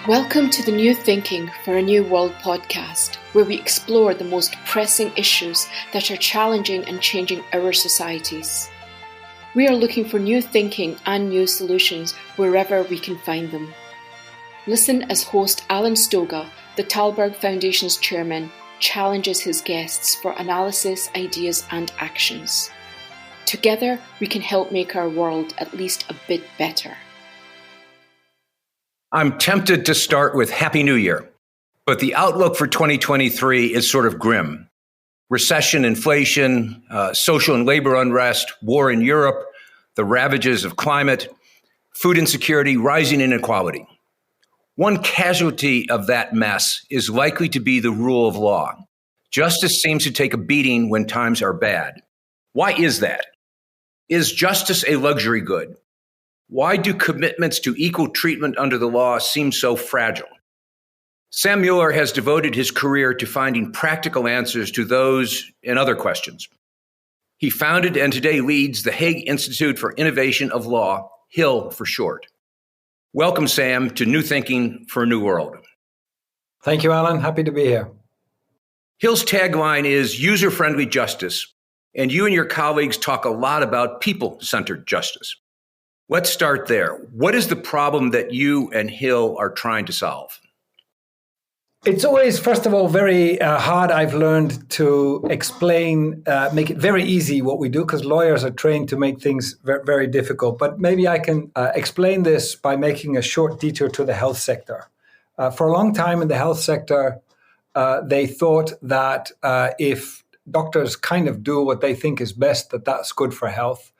Welcome to the New Thinking for a New World podcast, where we explore the most pressing issues that are challenging and changing our societies. We are looking for new thinking and new solutions wherever we can find them. Listen as host Alan Stoga, the Thalberg Foundation's chairman, challenges his guests for analysis, ideas and actions. Together, we can help make our world at least a bit better. I'm tempted to start with Happy New Year, but the outlook for 2023 is sort of grim. Recession, inflation, social and labor unrest, war in Europe, the ravages of climate, food insecurity, rising inequality. One casualty of that mess is likely to be the rule of law. Justice seems to take a beating when times are bad. Why is that? Is justice a luxury good? Why do commitments to equal treatment under the law seem so fragile? Sam Muller has devoted his career to finding practical answers to those and other questions. He founded and today leads the Hague Institute for Innovation of Law, HiiL for short. Welcome, Sam, to New Thinking for a New World. Thank you, Alan. Happy to be here. HiiL's tagline is user-friendly justice, and you and your colleagues talk a lot about people-centered justice. Let's start there. What is the problem that you and HiiL are trying to solve? It's always, first of all, very hard, I've learned, to explain, make it very easy what we do, because lawyers are trained to make things very, very difficult. But maybe I can explain this by making a short detour to the health sector. For a long time in the health sector, they thought that if doctors kind of do what they think is best, that's good for health.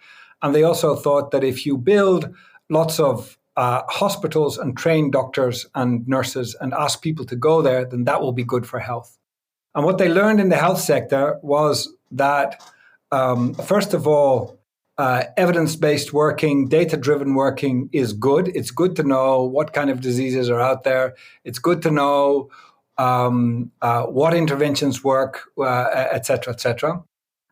And they also thought that if you build lots of hospitals and train doctors and nurses and ask people to go there, then that will be good for health. And what they learned in the health sector was that, first of all, evidence-based working, data-driven working is good. It's good to know what kind of diseases are out there. It's good to know what interventions work, et cetera, et cetera.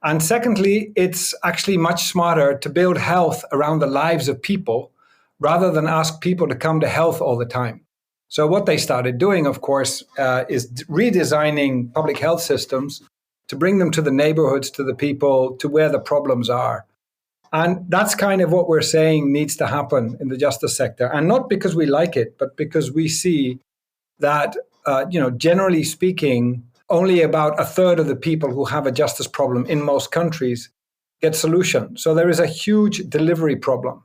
And secondly, it's actually much smarter to build health around the lives of people rather than ask people to come to health all the time. So what they started doing, of course, is redesigning public health systems to bring them to the neighborhoods, to the people, to where the problems are. And that's kind of what we're saying needs to happen in the justice sector. And not because we like it, but because we see that, generally speaking, only about a third of the people who have a justice problem in most countries get solution. So there is a huge delivery problem.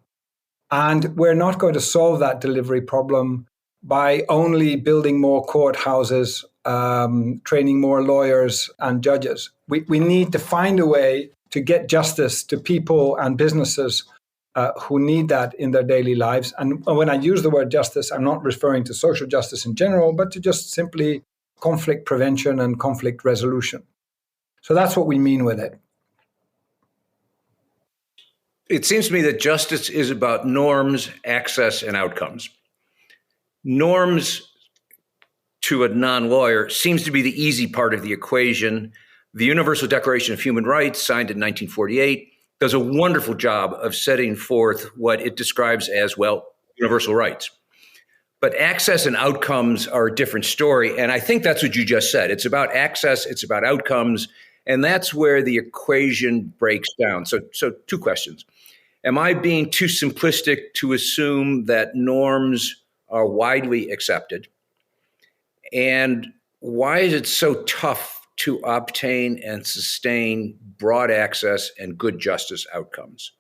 And we're not going to solve that delivery problem by only building more courthouses, training more lawyers and judges. We need to find a way to get justice to people and businesses who need that in their daily lives. And when I use the word justice, I'm not referring to social justice in general, but to just simply conflict prevention and conflict resolution. So that's what we mean with it. It seems to me that justice is about norms, access, and outcomes. Norms, to a non-lawyer, seems to be the easy part of the equation. The Universal Declaration of Human Rights, signed in 1948, does a wonderful job of setting forth what it describes as, universal rights. But access and outcomes are a different story. And I think that's what you just said. It's about access, it's about outcomes, and that's where the equation breaks down. So two questions. Am I being too simplistic to assume that norms are widely accepted? And why is it so tough to obtain and sustain broad access and good justice outcomes?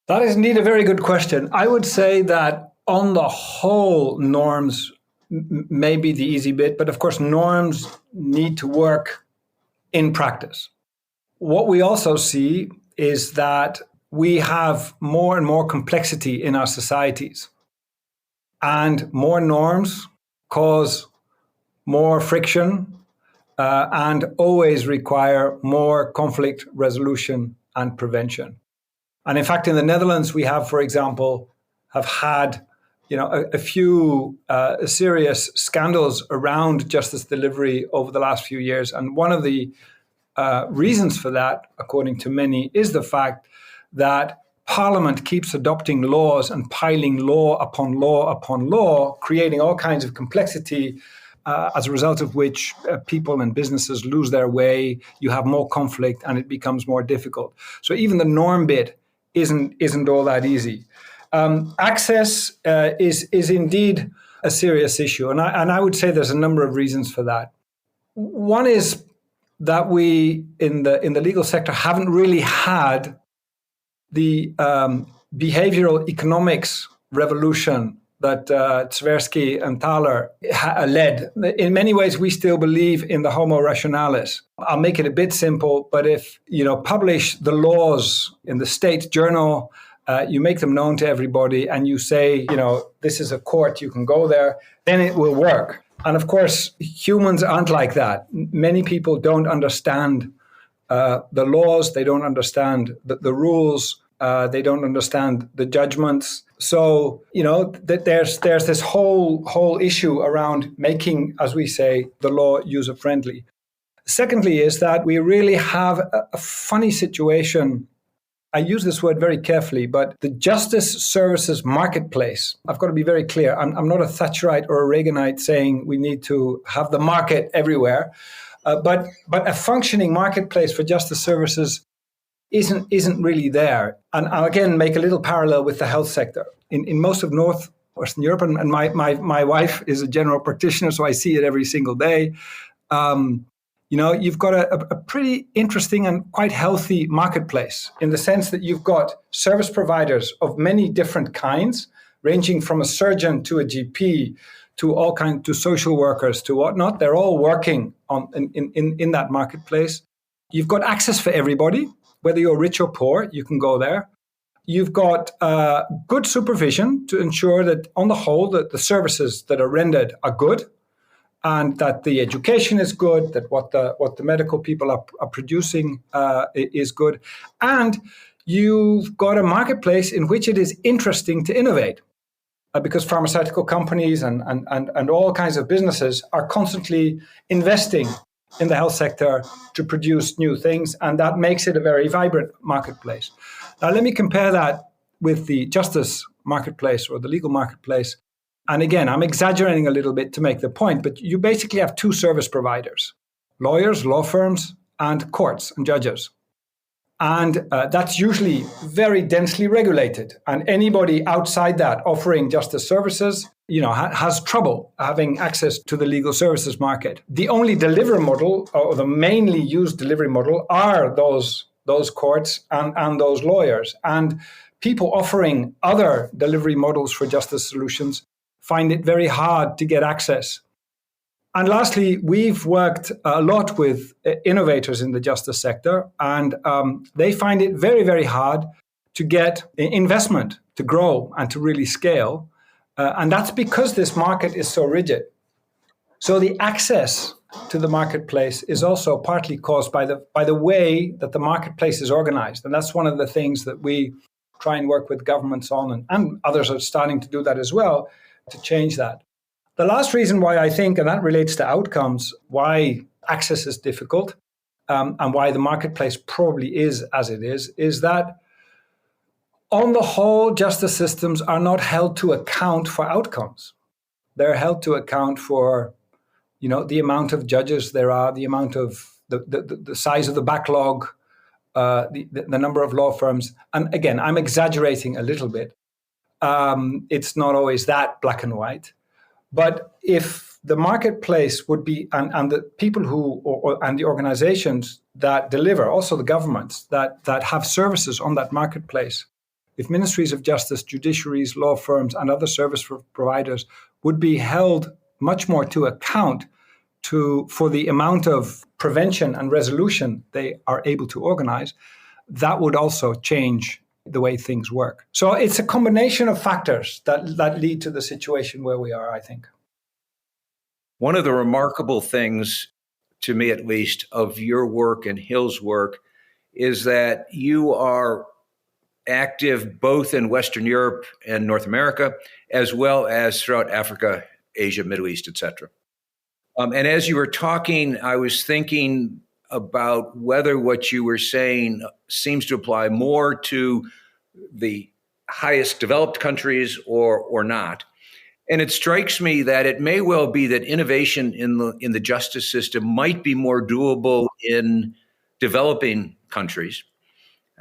That is indeed a very good question. I would say that on the whole, norms may be the easy bit, but of course, norms need to work in practice. What we also see is that we have more and more complexity in our societies, and more norms cause more friction and always require more conflict resolution and prevention. And in fact, in the Netherlands, we have, for example, have had a few serious scandals around justice delivery over the last few years. And one of the reasons for that, according to many, is the fact that Parliament keeps adopting laws and piling law upon law upon law, creating all kinds of complexity, as a result of which people and businesses lose their way. You have more conflict and it becomes more difficult. So even the norm bit isn't all that easy. Access is indeed a serious issue, and I would say there's a number of reasons for that. One is that we in the legal sector haven't really had the behavioral economics revolution that Tversky and Thaler led. In many ways, we still believe in the homo rationalis. I'll make it a bit simple, but if publish the laws in the state journal, you make them known to everybody, and you say, this is a court, you can go there, then it will work. And of course, humans aren't like that. Many people don't understand the laws, they don't understand the rules, they don't understand the judgments. So, there's this whole issue around making, as we say, the law user-friendly. Secondly is that we really have a funny situation. I use this word very carefully, but the justice services marketplace, I've got to be very clear. I'm not a Thatcherite or a Reaganite saying we need to have the market everywhere, but a functioning marketplace for justice services isn't really there. And I'll again make a little parallel with the health sector. In most of Northwestern Europe, and my wife is a general practitioner, so I see it every single day. You've got a pretty interesting and quite healthy marketplace in the sense that you've got service providers of many different kinds, ranging from a surgeon to a GP to social workers to whatnot. They're all working in that marketplace. You've got access for everybody. Whether you're rich or poor, you can go there. You've got good supervision to ensure that, on the whole, that the services that are rendered are good, and that the education is good, that what the medical people are producing is good. And you've got a marketplace in which it is interesting to innovate, because pharmaceutical companies and all kinds of businesses are constantly investing in the health sector to produce new things, and that makes it a very vibrant marketplace. Now, let me compare that with the justice marketplace or the legal marketplace. And again, I'm exaggerating a little bit to make the point, but you basically have two service providers: lawyers, law firms, and courts and judges. And that's usually very densely regulated. And anybody outside that offering justice services, has trouble having access to the legal services market. The only delivery model, or the mainly used delivery model, are those courts and those lawyers. And people offering other delivery models for justice solutions find it very hard to get access. And lastly, we've worked a lot with innovators in the justice sector, and they find it very, very hard to get investment to grow and to really scale. And that's because this market is so rigid. So the access to the marketplace is also partly caused by the way that the marketplace is organized. And that's one of the things that we try and work with governments on, and others are starting to do that as well, to change that. The last reason why I think, and that relates to outcomes, why access is difficult, and why the marketplace probably is as it is that on the whole, justice systems are not held to account for outcomes. They're held to account for, the amount of judges there are, the amount of the size of the backlog, the number of law firms. And again, I'm exaggerating a little bit. It's not always that black and white. But if the marketplace would be, and the people and the organizations that deliver, also the governments that have services on that marketplace, if ministries of justice, judiciaries, law firms, and other service providers would be held much more to account for the amount of prevention and resolution they are able to organize, that would also change the way things work. So it's a combination of factors that lead to the situation where we are, I think. One of the remarkable things, to me at least, of your work and HiiL's work is that you are active both in Western Europe and North America, as well as throughout Africa, Asia, Middle East, etc. And as you were talking, I was thinking about whether what you were saying seems to apply more to the highest developed countries or not. And it strikes me that it may well be that innovation in the justice system might be more doable in developing countries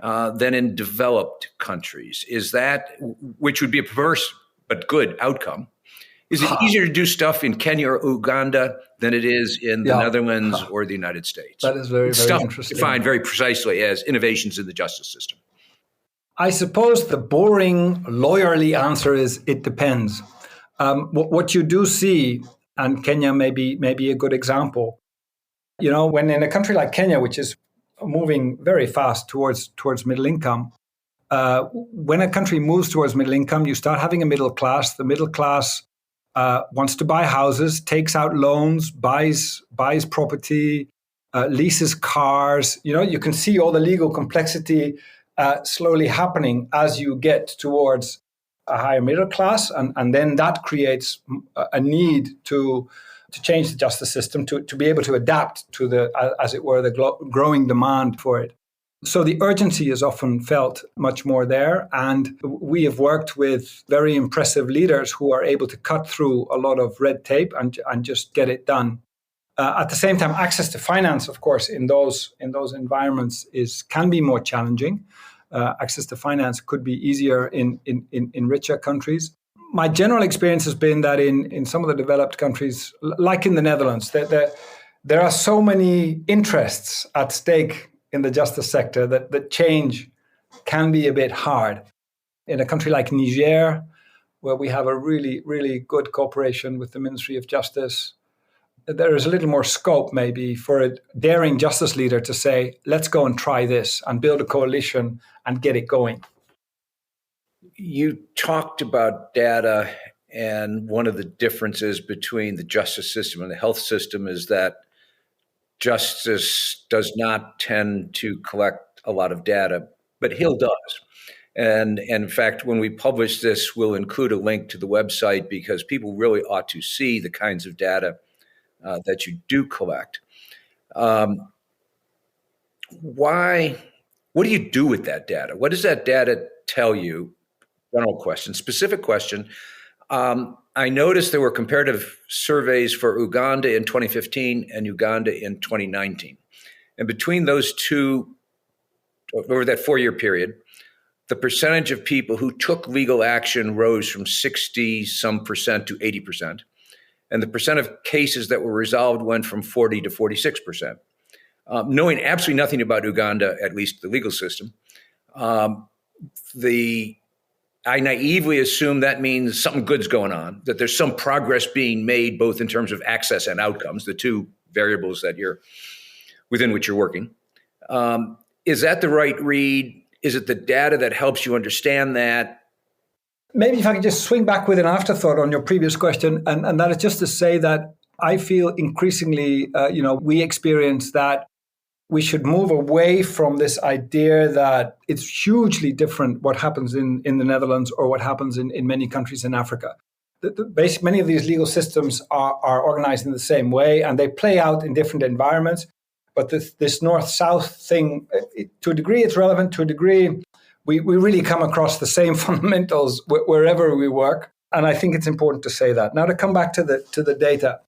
than in developed countries. Is that, which would be a perverse but good outcome? Is it easier to do stuff in Kenya or Uganda than it is in the Netherlands or the United States? That is very interesting. Defined very precisely as innovations in the justice system. I suppose the boring, lawyerly answer is it depends. What you do see, and Kenya may be a good example, when in a country like Kenya, which is moving very fast towards middle income, when a country moves towards middle income, you start having a middle class. The middle class wants to buy houses, takes out loans, buys property, leases cars. You can see all the legal complexity slowly happening as you get towards a higher middle class, and then that creates a need to change the justice system to be able to adapt to the growing demand for it. So the urgency is often felt much more there, and we have worked with very impressive leaders who are able to cut through a lot of red tape and just get it done. At the same time, access to finance, of course, in those environments can be more challenging. Access to finance could be easier in richer countries. My general experience has been that in some of the developed countries, like in the Netherlands, there are so many interests at stake in the justice sector that change can be a bit hard. In a country like Niger, where we have a really, really good cooperation with the Ministry of Justice, there is a little more scope maybe for a daring justice leader to say, let's go and try this and build a coalition and get it going. You talked about data, and one of the differences between the justice system and the health system is that justice does not tend to collect a lot of data, but HiiL does. And in fact, when we publish this, we'll include a link to the website because people really ought to see the kinds of data that you do collect. What do you do with that data? What does that data tell you? General question, specific question. I noticed there were comparative surveys for Uganda in 2015 and Uganda in 2019. And between those two, over that 4-year period, the percentage of people who took legal action rose from 60% to 80%. And the percent of cases that were resolved went from 40 to 46%. Knowing absolutely nothing about Uganda, at least the legal system, I naively assume that means something good's going on, that there's some progress being made, both in terms of access and outcomes, the two variables that within which you're working. Is that the right read? Is it the data that helps you understand that? Maybe if I could just swing back with an afterthought on your previous question, and that is just to say that I feel increasingly, we experience that we should move away from this idea that it's hugely different what happens in the Netherlands or what happens in many countries in Africa. Many of these legal systems are organized in the same way, and they play out in different environments. But this north-south thing, to a degree, it's relevant. To a degree, we really come across the same fundamentals wherever we work. And I think it's important to say that. Now, to come back to the data.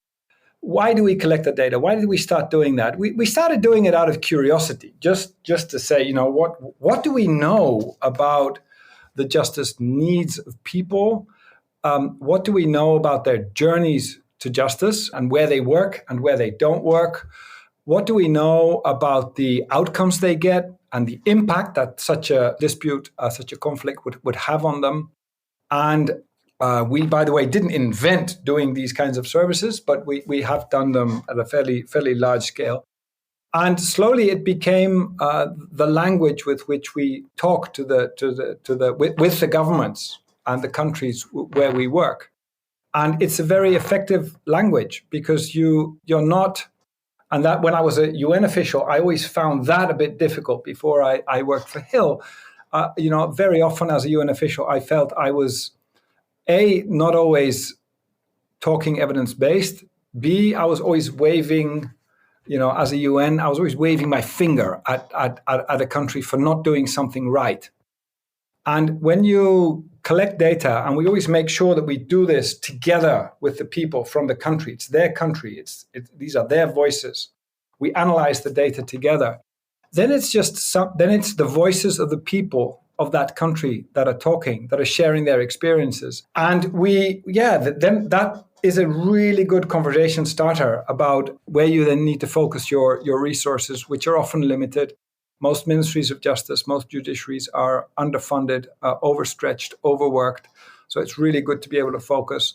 Why do we collect the data? Why did we start doing that? We started doing it out of curiosity, just to say, what do we know about the justice needs of people? What do we know about their journeys to justice and where they work and where they don't work? What do we know about the outcomes they get and the impact that such a dispute, such a conflict would have on them? And we, by the way, didn't invent doing these kinds of services, but we have done them at a fairly large scale. And slowly it became the language with which we talk with the governments and the countries where we work. And it's a very effective language because you're not, and that when I was a UN official, I always found that a bit difficult before I worked for HiiL. Very often as a UN official, I felt I was not always talking evidence-based. B, I was always waving, as a UN, I was always waving my finger at a country for not doing something right. And when you collect data, and we always make sure that we do this together with the people from the country, it's their country, these are their voices. We analyze the data together. Then it's the voices of the people of that country that are talking, that are sharing their experiences. And then that is a really good conversation starter about where you then need to focus your resources, which are often limited. Most ministries of justice, most judiciaries are underfunded, overstretched, overworked. So it's really good to be able to focus.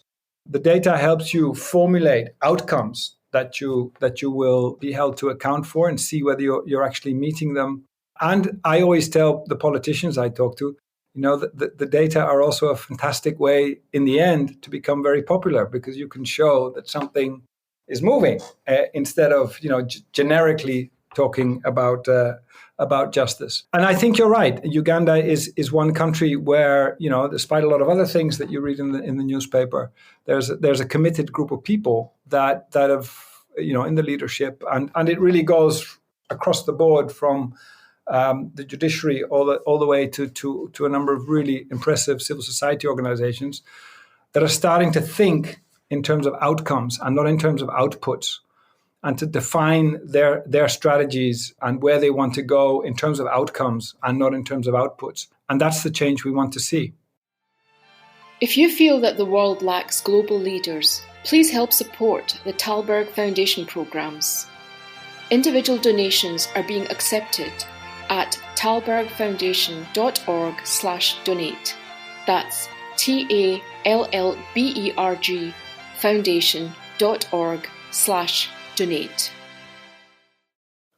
The data helps you formulate outcomes that you will be held to account for and see whether you're actually meeting them. And I always tell the politicians I talk to, the data are also a fantastic way in the end to become very popular, because you can show that something is moving instead of generically talking about justice. And I think you're right. Uganda is one country where, despite a lot of other things that you read in the newspaper, there's a committed group of people that have, in the leadership, and it really goes across the board from the judiciary all the way to a number of really impressive civil society organizations that are starting to think in terms of outcomes and not in terms of outputs, and to define their strategies and where they want to go in terms of outcomes and not in terms of outputs. And that's the change we want to see. If you feel that the world lacks global leaders, please help support the Thalberg Foundation programs. Individual donations are being accepted at thalbergfoundation.org/donate. That's TALLBERG foundation.org/donate.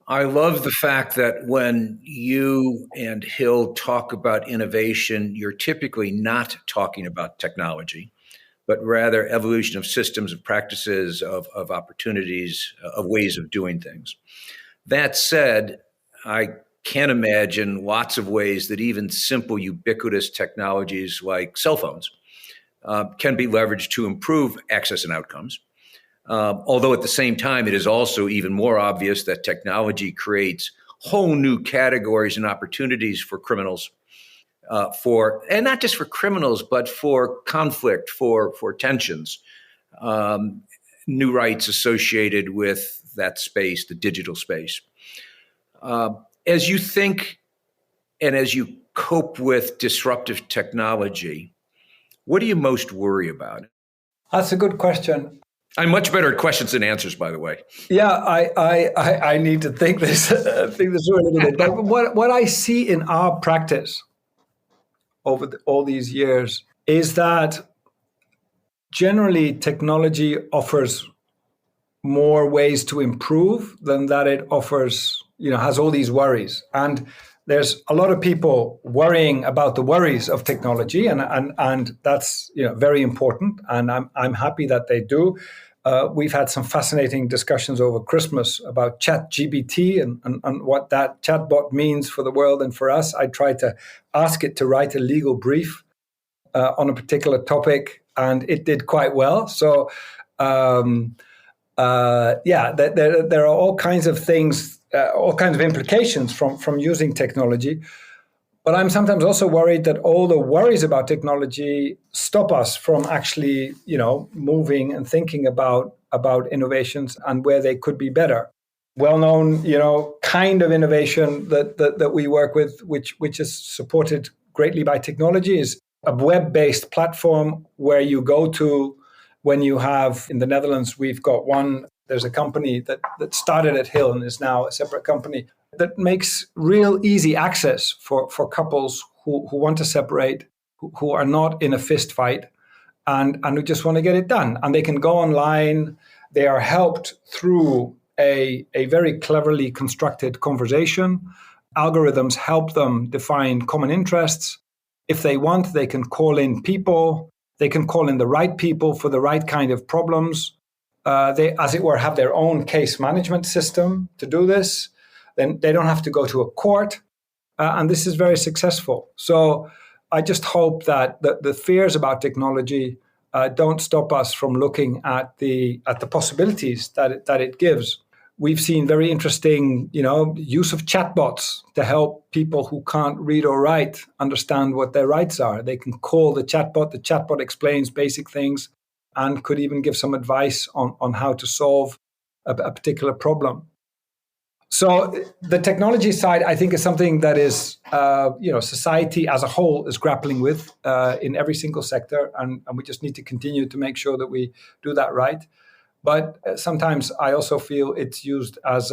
I love the fact that when you and HiiL talk about innovation, you're typically not talking about technology, but rather evolution of systems, of practices, of opportunities, of ways of doing things. That said, I can imagine lots of ways that even simple, ubiquitous technologies like cell phones can be leveraged to improve access and outcomes. Although at the same time, it is also even more obvious that technology creates whole new categories and opportunities for criminals, and not just for criminals, but for conflict, for tensions, new rights associated with that space, the digital space. As you think and as you cope with disruptive technology, what do you most worry about? That's a good question. I'm much better at questions than answers, by the way. Yeah, I need to think this through a little bit. But what I see in our practice over all these years is that generally technology offers more ways to improve than that it offers, has all these worries. And there's a lot of people worrying about the worries of technology, and that's very important. And I'm happy that they do. We've had some fascinating discussions over Christmas about ChatGPT and what that chatbot means for the world and for us. I tried to ask it to write a legal brief on a particular topic, and it did quite well. So, there are all kinds of things, all kinds of implications from using technology. But I'm sometimes also worried that all the worries about technology stop us from actually, moving and thinking about innovations and where they could be better. Well-known, kind of innovation that we work with, which is supported greatly by technology, is a web-based platform where you go to when you have, in the Netherlands, we've got there's a company that started at HiiL and is now a separate company that makes real easy access for couples who want to separate, who are not in a fist fight, and who just want to get it done. And they can go online. They are helped through a very cleverly constructed conversation. Algorithms help them define common interests. If they want, they can call in people. They can call in the right people for the right kind of problems. They, as it were, have their own case management system to do this. Then they don't have to go to a court. And this is very successful. So I just hope that the fears about technology don't stop us from looking at the possibilities that it gives. we've seen very interesting, use of chatbots to help people who can't read or write understand what their rights are. They can call the chatbot explains basic things and could even give some advice on how to solve a particular problem. So the technology side, I think, is something that is, society as a whole is grappling with in every single sector. And we just need to continue to make sure that we do that right. But sometimes I also feel it's used as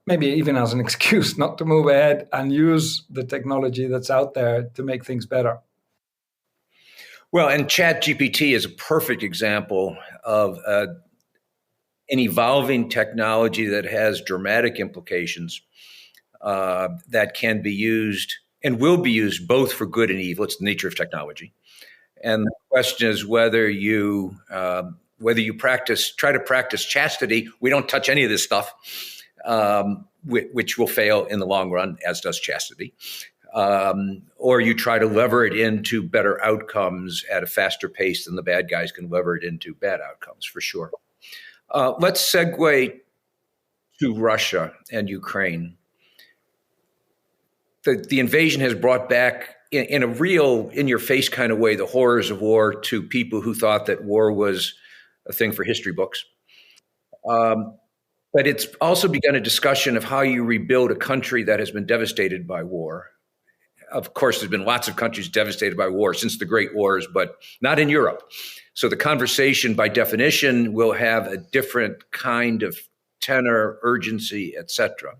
maybe even as an excuse not to move ahead and use the technology that's out there to make things better. Well, and ChatGPT is a perfect example of an evolving technology that has dramatic implications that can be used and will be used both for good and evil. It's the nature of technology. And the question is whether you try to practice chastity. We don't touch any of this stuff, which will fail in the long run, as does chastity. Or you try to lever it into better outcomes at a faster pace than the bad guys can lever it into bad outcomes, for sure. Let's segue to Russia and Ukraine. The invasion has brought back, in a real, in-your-face kind of way, the horrors of war to people who thought that war was a thing for history books. But it's also begun a discussion of how you rebuild a country that has been devastated by war. Of course, there's been lots of countries devastated by war since the Great Wars, but not in Europe. So the conversation, by definition, will have a different kind of tenor, urgency, etc.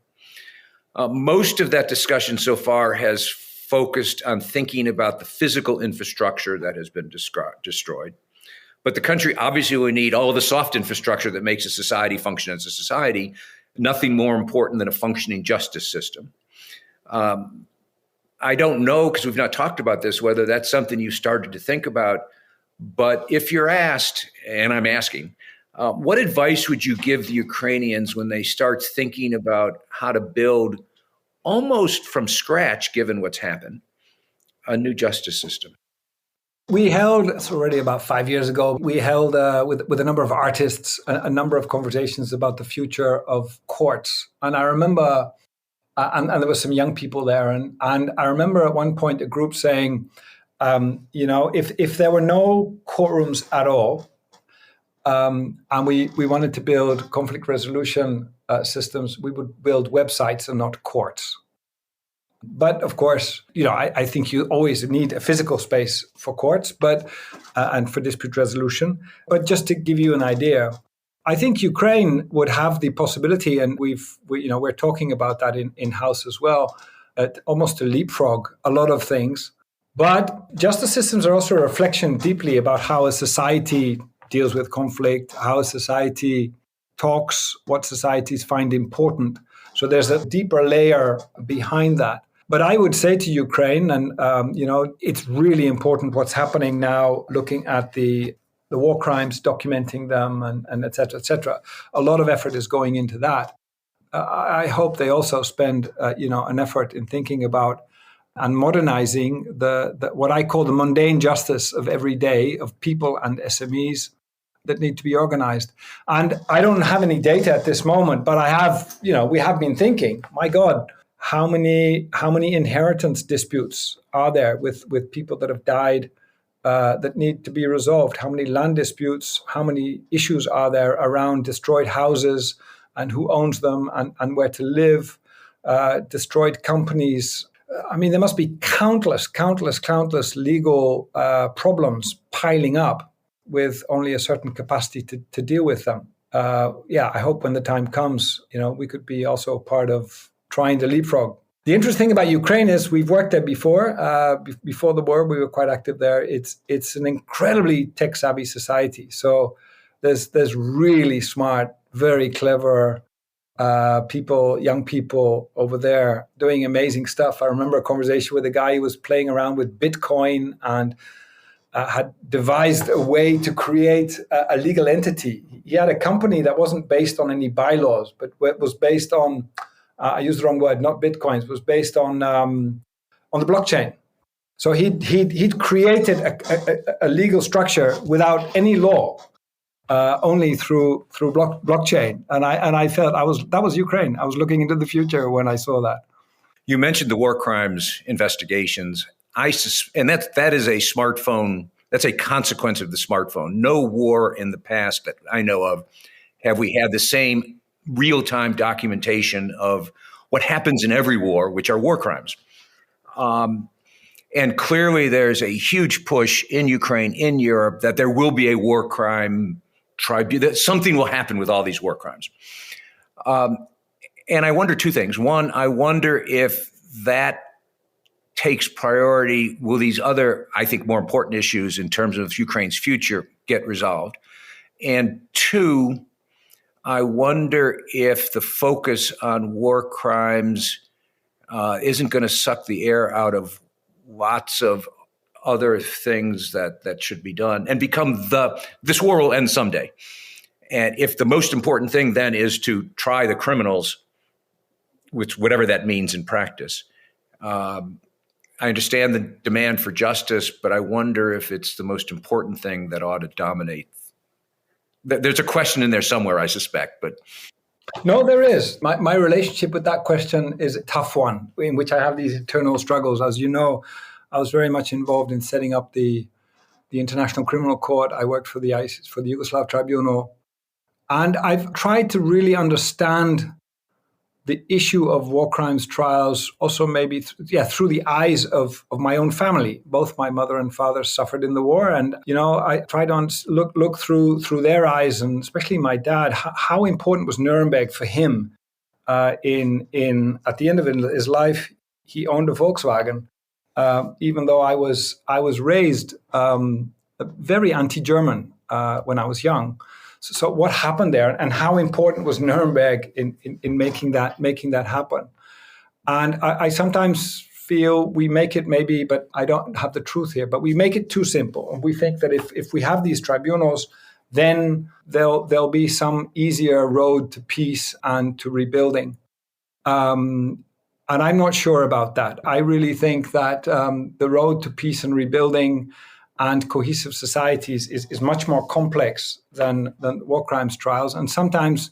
Most of that discussion so far has focused on thinking about the physical infrastructure that has been destroyed. But the country obviously will need all of the soft infrastructure that makes a society function as a society. Nothing more important than a functioning justice system. I don't know, because we've not talked about this, whether that's something you started to think about. But if you're asked, and I'm asking, what advice would you give the Ukrainians when they start thinking about how to build, almost from scratch, given what's happened, a new justice system? We held, it's already about 5 years ago, we held with a number of artists a number of conversations about the future of courts. And I remember, and there were some young people there, and I remember at one point a group saying, if there were no courtrooms at all, and we wanted to build conflict resolution systems, we would build websites and not courts. But of course, I think you always need a physical space for courts, but and for dispute resolution. But just to give you an idea, I think Ukraine would have the possibility, and we're talking about that in-house as well, almost to leapfrog a lot of things. But justice systems are also a reflection deeply about how a society deals with conflict, how a society talks, what societies find important. So there's a deeper layer behind that. But I would say to Ukraine, and it's really important what's happening now, looking at the war crimes, documenting them, and et cetera, et cetera. A lot of effort is going into that. I hope they also spend an effort in thinking about and modernizing the what I call the mundane justice of every day of people and SMEs that need to be organized. And I don't have any data at this moment, but I have, we have been thinking, my God, how many inheritance disputes are there with people that have died that need to be resolved? How many land disputes? How many issues are there around destroyed houses and who owns them and where to live, destroyed companies? I mean, there must be countless legal problems piling up with only a certain capacity to deal with them. I hope when the time comes, we could be also part of trying to leapfrog. The interesting thing about Ukraine is we've worked there before. Before the war, we were quite active there. It's an incredibly tech-savvy society. So there's really smart, very clever people, young people over there doing amazing stuff. I remember a conversation with a guy who was playing around with Bitcoin and had devised a way to create a legal entity. He had a company that wasn't based on any bylaws, but was based on, I used the wrong word, not Bitcoins, was based on the blockchain. So he'd created a legal structure without any law. only through blockchain. And I felt that was Ukraine. I was looking into the future when I saw that. You mentioned the war crimes investigations. And that is a smartphone. That's a consequence of the smartphone. No war in the past that I know of have we had the same real-time documentation of what happens in every war, which are war crimes. And clearly there's a huge push in Ukraine, in Europe, that there will be a war crime tribunal, that something will happen with all these war crimes. And I wonder two things. One, I wonder if that takes priority. Will these other, I think, more important issues in terms of Ukraine's future get resolved? And two, I wonder if the focus on war crimes isn't going to suck the air out of lots of other things that should be done and become this war will end someday. And if the most important thing then is to try the criminals, which whatever that means in practice, I understand the demand for justice, but I wonder if it's the most important thing that ought to dominate. There's a question in there somewhere, I suspect, but. No, there is. My relationship with that question is a tough one, in which I have these internal struggles. As you know, I was very much involved in setting up the International Criminal Court. I worked for the Yugoslav Tribunal. And I've tried to really understand the issue of war crimes trials, also maybe through the eyes of my own family. Both my mother and father suffered in the war, and I tried to look through their eyes, and especially my dad. How important was Nuremberg for him? In at the end of his life, he owned a Volkswagen, even though I was raised very anti-German when I was young. So what happened there, and how important was Nuremberg in making that happen? And I sometimes feel we make it maybe, but I don't have the truth here, but we make it too simple. And we think that if we have these tribunals, then there'll be some easier road to peace and to rebuilding. And I'm not sure about that. I really think that the road to peace and rebuilding and cohesive societies is much more complex than war crimes trials. And sometimes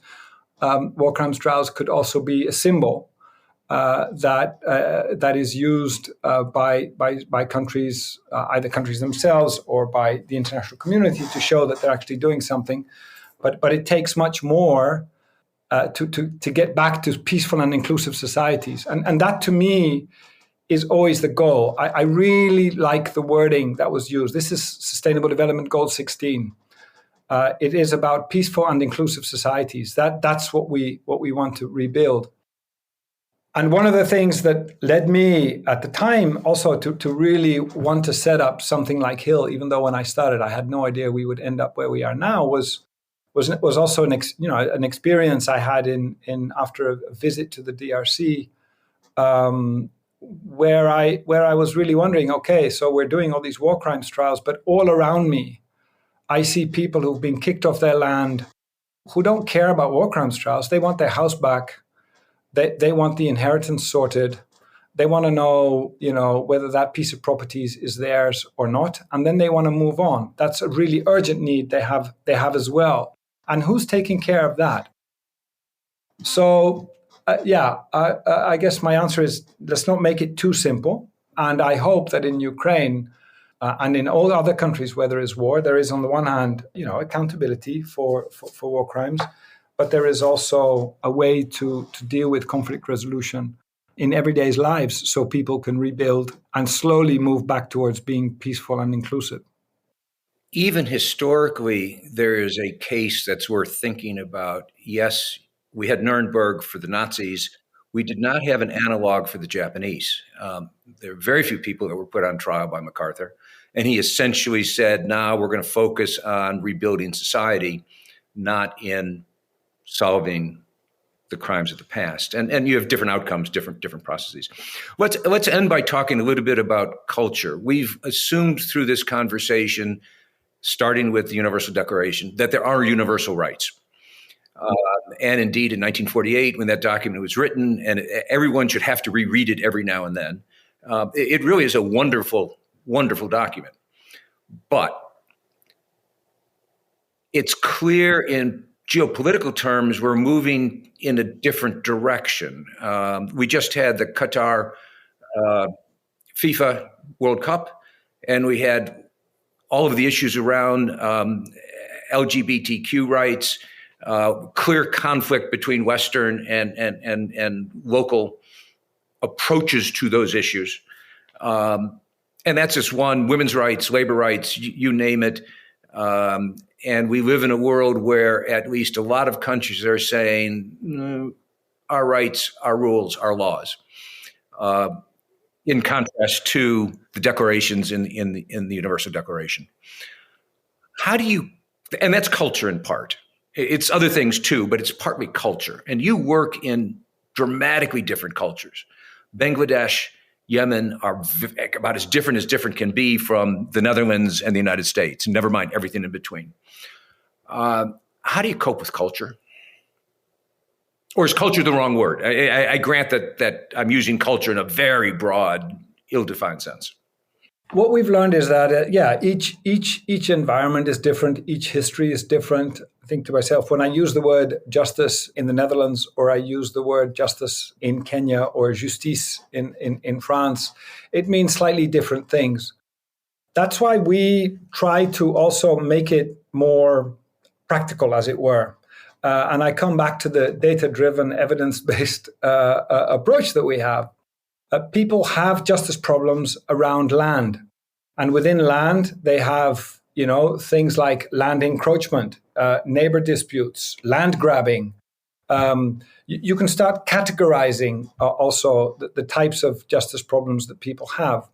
war crimes trials could also be a symbol that is used by countries, either countries themselves or by the international community, to show that they're actually doing something. But it takes much more to get back to peaceful and inclusive societies. And that, to me, is always the goal. I really like the wording that was used. This is Sustainable Development Goal 16. It is about peaceful and inclusive societies. That's what we want to rebuild. And one of the things that led me at the time also to really want to set up something like HiiL, even though when I started I had no idea we would end up where we are now, was also an experience I had in after a visit to the DRC. Where I was really wondering, okay, so we're doing all these war crimes trials, but all around me, I see people who've been kicked off their land, who don't care about war crimes trials. They want their house back. They want the inheritance sorted. They want to know, whether that piece of property is theirs or not, and then they want to move on. That's a really urgent need they have as well. And who's taking care of that? So. I guess my answer is, let's not make it too simple. And I hope that in Ukraine and in all other countries where there is war, there is on the one hand, accountability for war crimes, but there is also a way to deal with conflict resolution in everyday's lives so people can rebuild and slowly move back towards being peaceful and inclusive. Even historically, there is a case that's worth thinking about. Yes, we had Nuremberg for the Nazis. We did not have an analog for the Japanese. There are very few people that were put on trial by MacArthur. And he essentially said, now we're going to focus on rebuilding society, not in solving the crimes of the past. And you have different outcomes, different processes. Let's end by talking a little bit about culture. We've assumed through this conversation, starting with the Universal Declaration, that there are universal rights. And indeed, in 1948, when that document was written, and everyone should have to reread it every now and then, it really is a wonderful, wonderful document. But it's clear in geopolitical terms we're moving in a different direction. We just had the Qatar FIFA World Cup, and we had all of the issues around LGBTQ rights, clear conflict between Western and local approaches to those issues. And that's just one, women's rights, labor rights, you name it. And we live in a world where at least a lot of countries are saying our rights, our rules, our laws, in contrast to the declarations in the Universal Declaration. How do you, and that's culture in part. It's other things too, but it's partly culture. And you work in dramatically different cultures. Bangladesh, Yemen are about as different can be from the Netherlands and the United States, never mind everything in between. How do you cope with culture? Or is culture the wrong word? I grant that I'm using culture in a very broad, ill-defined sense. What we've learned is that, each environment is different. Each history is different. I think to myself, when I use the word justice in the Netherlands, or I use the word justice in Kenya, or justice in France, it means slightly different things. That's why we try to also make it more practical, as it were. And I come back to the data-driven, evidence-based approach that we have. People have justice problems around land. And within land, they have, things like land encroachment, neighbor disputes, land grabbing. You can start categorizing also the types of justice problems that people have.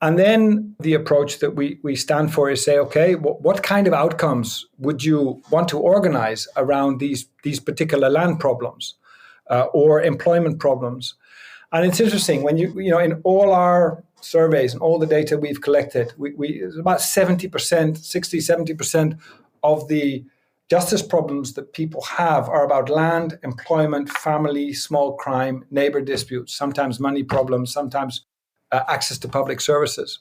And then the approach that we stand for is say, okay, what kind of outcomes would you want to organize around these particular land problems or employment problems? And it's interesting when you in all our surveys and all the data we've collected, we about 70%, 60-70% of the justice problems that people have are about land, employment, family, small crime, neighbor disputes, sometimes money problems, sometimes access to public services.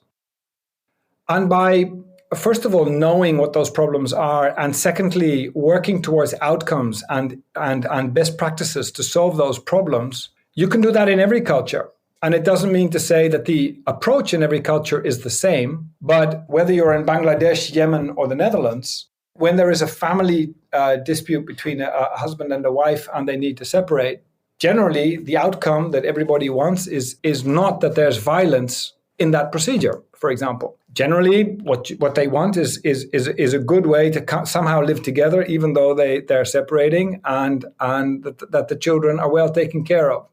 And by, first of all, knowing what those problems are, and secondly, working towards outcomes and best practices to solve those problems, you can do that in every culture. And it doesn't mean to say that the approach in every culture is the same, but whether you're in Bangladesh, Yemen, or the Netherlands, when there is a family dispute between a husband and a wife and they need to separate, generally the outcome that everybody wants is not that there's violence in that procedure, for example. Generally, what they want is a good way to somehow live together, even though they're separating, and that the children are well taken care of.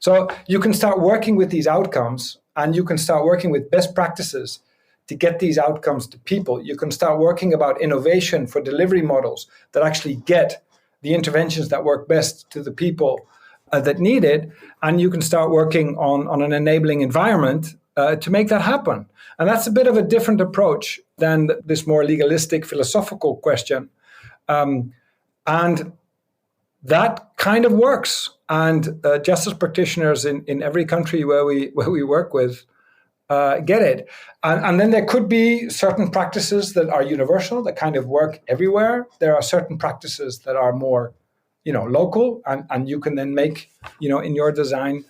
So you can start working with these outcomes, and you can start working with best practices to get these outcomes to people. You can start working about innovation for delivery models that actually get the interventions that work best to the people that need it. And you can start working on an enabling environment to make that happen. And that's a bit of a different approach than this more legalistic philosophical question. And that kind of works. And justice practitioners in every country where we work with get it. And then there could be certain practices that are universal, that kind of work everywhere. There are certain practices that are more, local, and you can then make, in your design,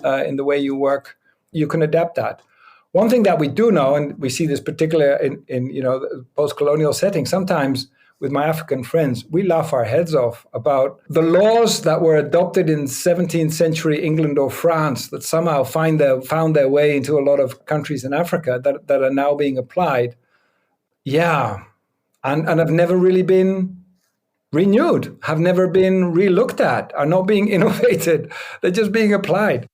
in the way you work, you can adapt that. One thing that we do know, and we see this particularly in the post-colonial setting, sometimes with my African friends, we laugh our heads off about the laws that were adopted in 17th century England or France that somehow found their way into a lot of countries in Africa that are now being applied. Yeah, and have never really been renewed, have never been re-looked at, are not being innovated. They're just being applied.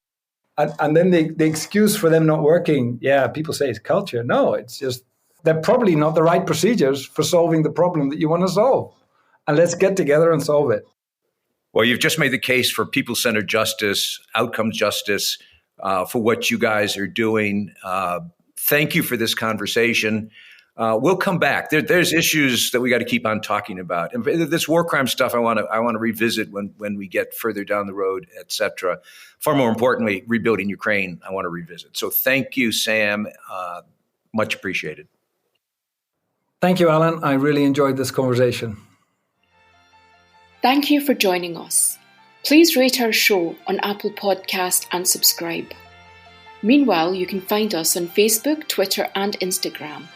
And then the excuse for them not working, people say it's culture. No, it's just they're probably not the right procedures for solving the problem that you want to solve. And let's get together and solve it. Well, you've just made the case for people-centered justice, outcomes justice, for what you guys are doing. Thank you for this conversation. We'll come back. There's issues that we got to keep on talking about, and this war crime stuff I want to revisit when we get further down the road, et cetera. Far more importantly, rebuilding Ukraine, I want to revisit. So thank you, Sam. Much appreciated. Thank you, Alan. I really enjoyed this conversation. Thank you for joining us. Please rate our show on Apple Podcast and subscribe. Meanwhile, you can find us on Facebook, Twitter, and Instagram,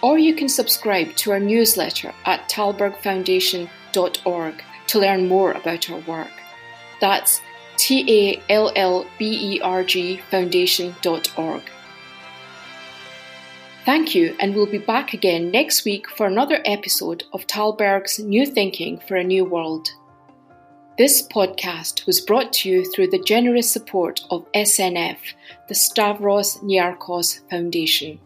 or you can subscribe to our newsletter at tallbergfoundation.org to learn more about our work. That's TALLBERG foundation.org. Thank you, and we'll be back again next week for another episode of Tallberg's New Thinking for a New World. This podcast was brought to you through the generous support of SNF, the Stavros Niarchos Foundation.